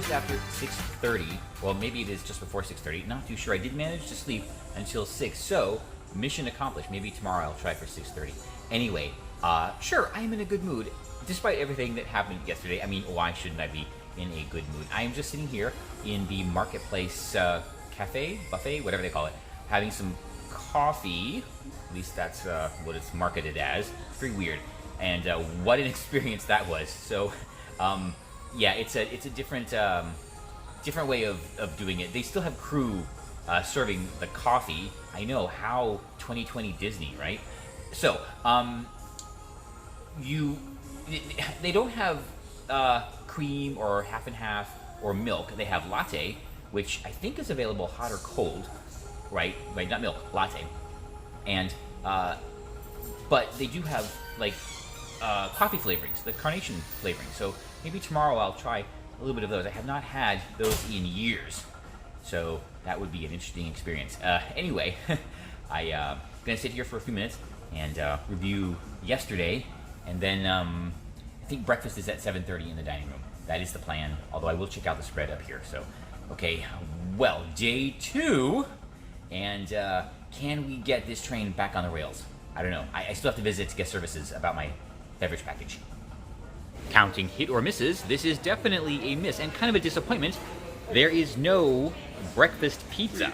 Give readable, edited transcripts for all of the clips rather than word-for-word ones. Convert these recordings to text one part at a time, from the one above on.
just after 6:30. Well, maybe it is just before 6:30. Not too sure. I did manage to sleep until 6, so mission accomplished. Maybe tomorrow I'll try for 6:30. Anyway, sure, I am in a good mood, despite everything that happened yesterday. I mean, why shouldn't I be in a good mood? I am just sitting here in the marketplace cafe, buffet, whatever they call it, having some coffee. At least that's what it's marketed as. It's pretty weird. And what an experience that was. So, yeah, it's a different different way of doing it. They still have crew serving the coffee. I know, how 2020 Disney, right? So, they don't have cream or half and half or milk. They have latte, which I think is available hot or cold, right? Right, not milk, latte. And but they do have like coffee flavorings, the carnation flavoring. So maybe tomorrow I'll try a little bit of those. I have not had those in years, so that would be an interesting experience. Anyway, I'm gonna sit here for a few minutes and review yesterday, and then I think breakfast is at 7:30 in the dining room. That is the plan, although I will check out the spread up here. So, okay, well, day 2, and can we get this train back on the rails? I don't know. I still have to visit guest services about my beverage package. Counting hit or misses, this is definitely a miss and kind of a disappointment. There is no breakfast pizza.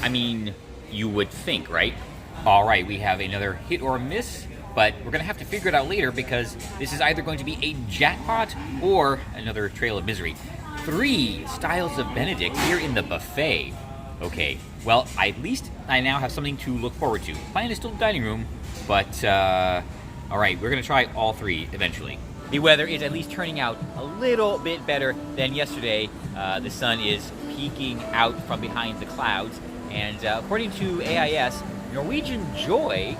I mean, you would think, right? All right, we have another hit or miss, but we're going to have to figure it out later because this is either going to be a jackpot or another trail of misery. 3 styles of Benedict here in the buffet. Okay, well, at least I now have something to look forward to. Plan is still the dining room, but all right, we're going to try all 3 eventually. The weather is at least turning out a little bit better than yesterday. The sun is peeking out from behind the clouds, and according to AIS, Norwegian Joy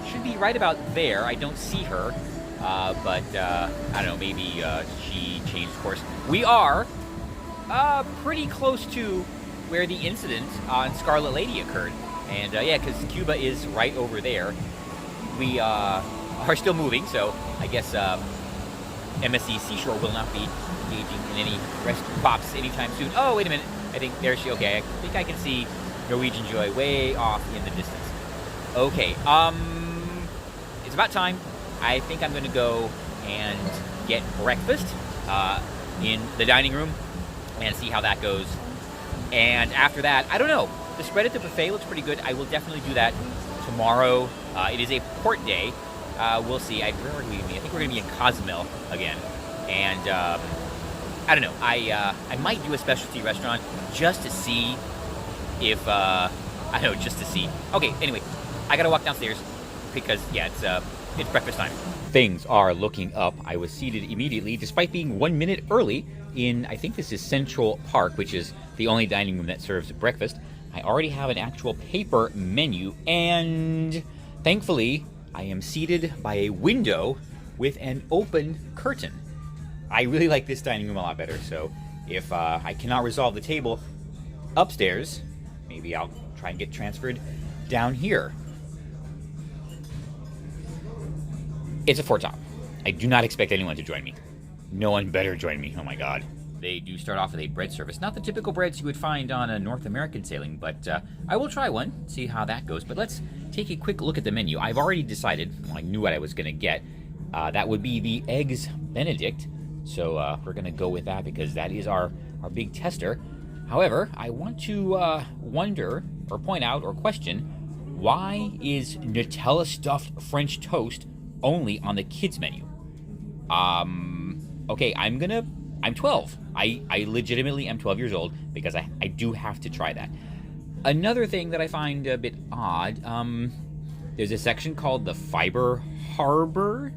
should be right about there. I don't see her, but I don't know, maybe she changed course. We are pretty close to where the incident on Scarlet Lady occurred. And yeah, because Cuba is right over there. We are still moving, so I guess MSC Seashore will not be engaging in any rest stops anytime soon. Oh, wait a minute. I think there she, okay, I think I can see Norwegian Joy way off in the distance. Okay, it's about time. I think I'm going to go and get breakfast in the dining room and see how that goes. And after that, I don't know. The spread at the buffet looks pretty good. I will definitely do that tomorrow. It is a port day. We'll see. Where are we going to be? I think we're going to be in Cozumel again. And I don't know. I might do a specialty restaurant just to see if I don't know, just to see. Okay. Anyway, I gotta walk downstairs because yeah, it's breakfast time. Things are looking up. I was seated immediately, despite being 1 minute early. I think this is Central Park, which is the only dining room that serves breakfast. I already have an actual paper menu, and thankfully, I am seated by a window with an open curtain. I really like this dining room a lot better, so if I cannot resolve the table upstairs, maybe I'll try and get transferred down here. It's a foretop. I do not expect anyone to join me. No one better join me. Oh my god. They do start off with a bread service. Not the typical breads you would find on a North American sailing, but I will try one, see how that goes. But let's take a quick look at the menu. I've already decided, well, I knew what I was going to get. That would be the Eggs Benedict. So we're going to go with that because that is our big tester. However, I want to wonder or point out or question, why is Nutella stuffed French toast only on the kids menu? Okay, I'm 12. I legitimately am 12 years old because I do have to try that. Another thing that I find a bit odd, there's a section called the Fiber Harbor.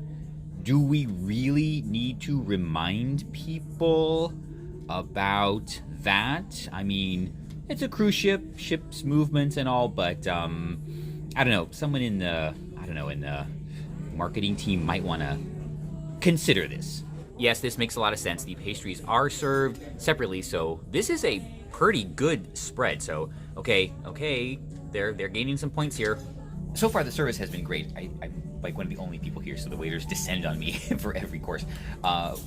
Do we really need to remind people about that? I mean, it's a cruise ship, ships movements and all, but I don't know, someone in the marketing team might want to consider this. Yes, this makes a lot of sense. The pastries are served separately, so this is a pretty good spread. So, okay, they're gaining some points here. So far, the service has been great. I'm like one of the only people here, so the waiters descend on me for every course.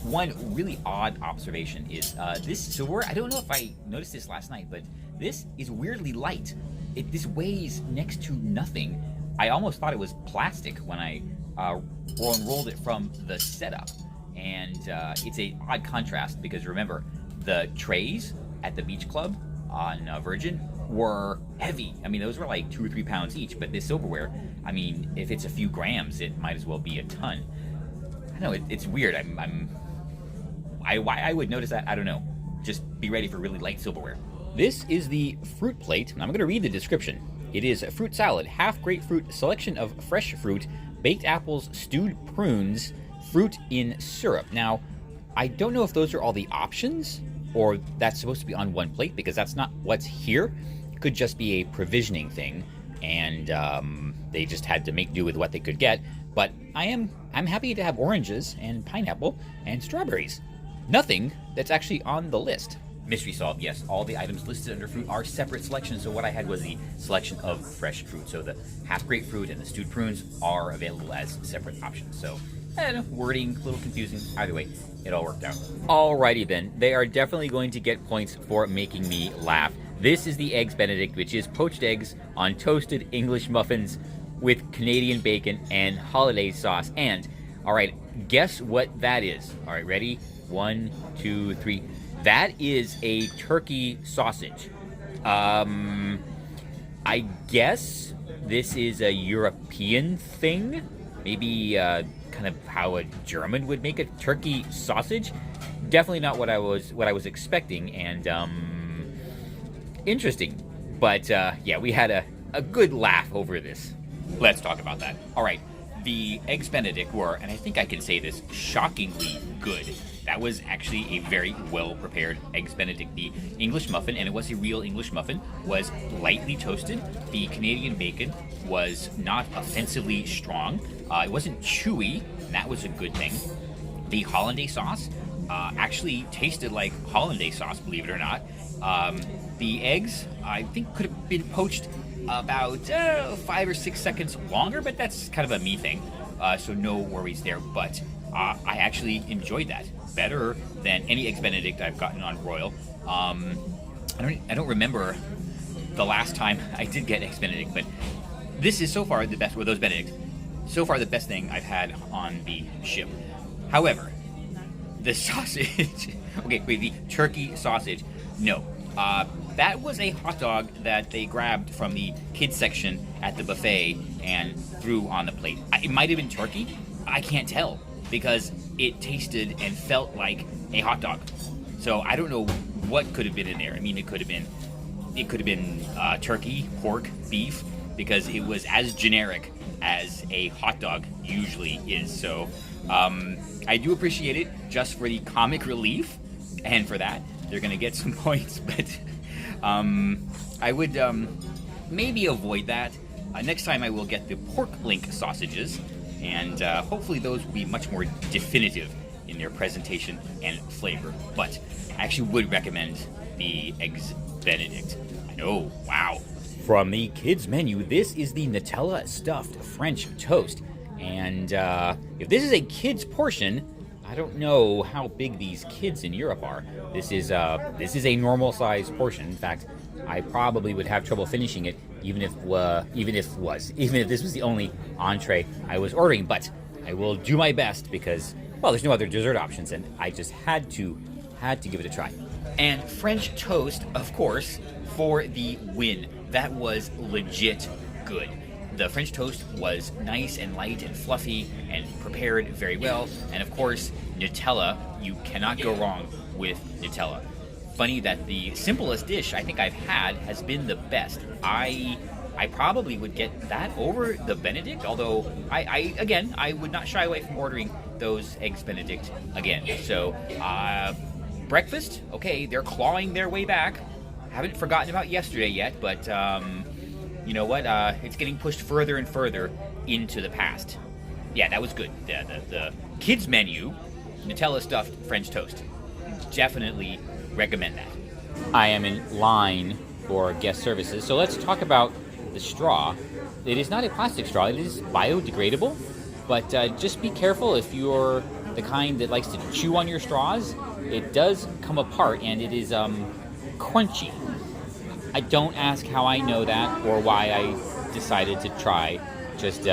One really odd observation is this. So I don't know if I noticed this last night, but this is weirdly light. This weighs next to nothing. I almost thought it was plastic when I unrolled it from the setup, and it's a odd contrast because remember, the trays at the beach club on Virgin were heavy. I mean, those were like 2 or 3 pounds each, but this silverware, I mean, if it's a few grams, it might as well be a ton. I know, it's weird. Why I would notice that, I don't know. Just be ready for really light silverware. This is the fruit plate. I'm going to read the description. It is a fruit salad, half grapefruit, selection of fresh fruit, baked apples, stewed prunes, fruit in syrup. Now, I don't know if those are all the options, or that's supposed to be on one plate, because that's not what's here. It could just be a provisioning thing, and they just had to make do with what they could get. But I'm happy to have oranges and pineapple and strawberries. Nothing that's actually on the list. Mystery solved, yes. All the items listed under fruit are separate selections, so what I had was the selection of fresh fruit. So the half grapefruit and the stewed prunes are available as separate options. So, I don't know, wording, a little confusing. Either way, it all worked out. Alrighty then, they are definitely going to get points for making me laugh. This is the Eggs Benedict, which is poached eggs on toasted English muffins with Canadian bacon and holiday sauce. And, alright, guess what that is? Alright, ready? 1, 2, 3... That is a turkey sausage. I guess this is a European thing. Maybe kind of how a German would make a turkey sausage. Definitely not what I was expecting, and interesting. But yeah, we had a good laugh over this. Let's talk about that. All right, the Eggs Benedict were, and I think I can say this, shockingly good. That was actually a very well-prepared Eggs Benedict. The English muffin, and it was a real English muffin, was lightly toasted. The Canadian bacon was not offensively strong. It wasn't chewy, and that was a good thing. The hollandaise sauce actually tasted like hollandaise sauce, believe it or not. The eggs, I think, could have been poached about 5 or 6 seconds longer, but that's kind of a me thing, so no worries there. But I actually enjoyed that better than any Eggs Benedict I've gotten on Royal. I don't remember the last time I did get Eggs Benedict, but this is so far the best with those Benedicts. So far the best thing I've had on the ship. However, the sausage, okay, wait, the turkey sausage, no. That was a hot dog that they grabbed from the kids section at the buffet and threw on the plate. It might have been turkey. I can't tell because it tasted and felt like a hot dog. So I don't know what could have been in there. I mean, it could have been turkey, pork, beef, because it was as generic as a hot dog usually is. So I do appreciate it just for the comic relief, and for that they're gonna get some points. But I would maybe avoid that. Next time I will get the pork link sausages, and hopefully those will be much more definitive in their presentation and flavor. But I actually would recommend the Eggs Benedict. I know, wow. From the kids menu, this is the Nutella stuffed French toast. And if this is a kid's portion, I don't know how big these kids in Europe are. This is a normal size portion. In fact, I probably would have trouble finishing it, even if this was the only entree I was ordering. But I will do my best because, well, there's no other dessert options, and I just had to give it a try. And French toast, of course, for the win. That was legit good. The French toast was nice and light and fluffy and prepared very well. And of course, Nutella. You cannot go wrong with Nutella. Funny that the simplest dish I think I've had has been the best. I probably would get that over the Benedict, although I would not shy away from ordering those Eggs Benedict again. So, breakfast, okay, they're clawing their way back. Haven't forgotten about yesterday yet, but you know what? It's getting pushed further and further into the past. Yeah, that was good. The kids menu, Nutella stuffed French toast. Definitely recommend that. I am in line for guest services, so let's talk about the straw. It is not a plastic straw, it is biodegradable. But just be careful if you're the kind that likes to chew on your straws. It does come apart, and it is crunchy. I don't ask how I know that or why I decided to try. Just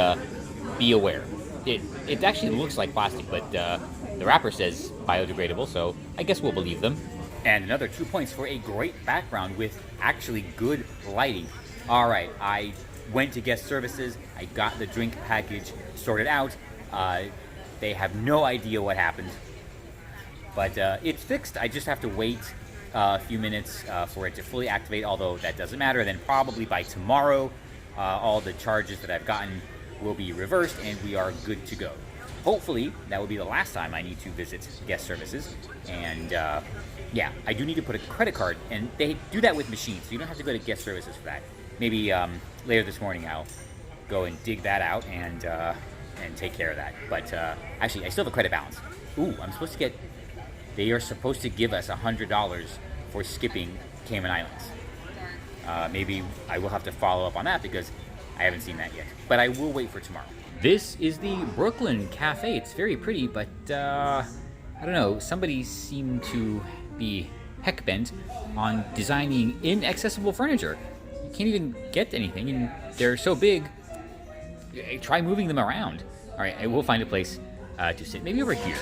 be aware. It actually looks like plastic, but the wrapper says biodegradable, so I guess we'll believe them. And another 2 points for a great background with actually good lighting. All right, I went to guest services. I got the drink package sorted out. They have no idea what happened, but it's fixed. I just have to wait a few minutes for it to fully activate, although that doesn't matter. Then probably by tomorrow, all the charges that I've gotten will be reversed and we are good to go. Hopefully, that will be the last time I need to visit guest services. And yeah, I do need to put a credit card, and they do that with machines, so you don't have to go to guest services for that. Maybe later this morning I'll go and dig that out and take care of that. But actually, I still have a credit balance. Ooh, I'm supposed to get... They are supposed to give us $100 for skipping Cayman Islands. Maybe I will have to follow up on that because I haven't seen that yet. But I will wait for tomorrow. This is the Brooklyn Cafe. It's very pretty, but I don't know. Somebody seemed to be heck-bent on designing inaccessible furniture. You can't even get anything, and they're so big. Try moving them around. All right, I will find a place to sit. Maybe over here.